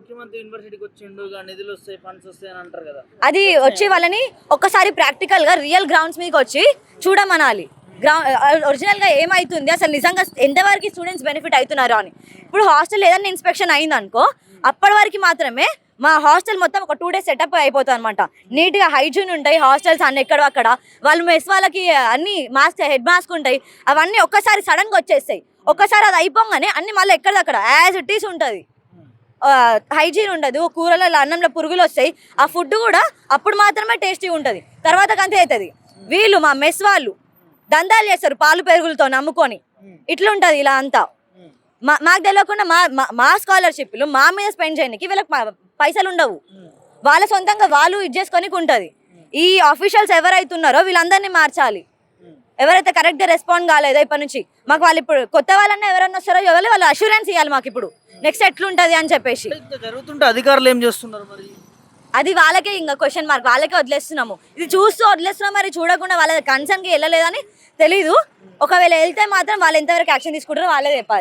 ముఖ్యమంత్రి యూనివర్సిటీకి వచ్చిండు నిధులు వస్తాయి ఫండ్స్ వస్తాయి అని అంటారు కదా, అది వచ్చి వాళ్ళని ఒక్కసారి ప్రాక్టికల్ గా రియల్ గ్రౌండ్స్ మీదకి వచ్చి చూడమనాలి. ఒరిజినల్ గా ఏమైతుంది అసలు, నిజంగా ఎంతవరకు స్టూడెంట్స్ బెనిఫిట్ అవుతున్నారు అని. ఇప్పుడు హాస్టల్ ఏదైనా ఇన్స్పెక్షన్ అయింది అనుకో, అప్పటి వరకు మాత్రమే మా హాస్టల్ మొత్తం ఒక 2 days సెటప్ అయిపోతుంది అనమాట. నీట్గా హైజీన్ ఉంటాయి హాస్టల్స్ అన్ని, ఎక్కడ అక్కడ వాళ్ళు మెస్ వాళ్ళకి అన్ని మాస్క్, హెడ్ మాస్క్ ఉంటాయి. అవన్నీ ఒక్కసారి సడన్గా వచ్చేస్తాయి. ఒక్కసారి అది అయిపోగానే అన్ని మళ్ళీ ఎక్కడక్కడ యాజ్ ఇట్ ఈస్ ఉంటుంది. హైజీన్ ఉండదు, కూరలలో అన్నంలో పురుగులు వస్తాయి. ఆ ఫుడ్ కూడా అప్పుడు మాత్రమే టేస్టీ ఉంటుంది, తర్వాత కంతే అవుతుంది. వీళ్ళు మా మెస్ వాళ్ళు దందాలు చేస్తారు పాలు పెరుగులతో నమ్ముకొని. ఇట్లుంటుంది ఇలా అంతా. మాకు తెలియకుండా మా స్కాలర్షిప్లు మా మీద స్పెండ్ చేయడానికి వీళ్ళకి పైసలు ఉండవు. వాళ్ళ సొంతంగా వాళ్ళు ఇది చేసుకొని ఉంటుంది. ఈ ఆఫీషియల్స్ ఎవరైతున్నారో వీళ్ళందరినీ మార్చాలి. ఎవరైతే కరెక్ట్గా రెస్పాండ్ కాలేదో ఇప్పటి నుంచి మాకు, వాళ్ళు ఇప్పుడు కొత్త వాళ్ళన్నా ఎవరైనా వస్తారో ఎవరు వాళ్ళు అష్యూరెన్స్ ఇవ్వాలి మాకు ఇప్పుడు నెక్స్ట్ ఎట్లుంటుంది అని చెప్పేసి. జరుగుతుంటే అధికారులు ఏం చేస్తున్నారు మరి? అది వాళ్ళకే ఇంకా క్వశ్చన్ మార్క్, వాళ్ళకే వదిలేస్తున్నాము. ఇది చూస్తూ వదిలేస్తున్నాం, మరి చూడకుండా వాళ్ళ కన్సర్న్కి వెళ్ళలేదని తెలీదు. ఒకవేళ వెళ్తే మాత్రం వాళ్ళు ఎంతవరకు యాక్షన్ తీసుకుంటారో వాళ్ళే చెప్పాలి.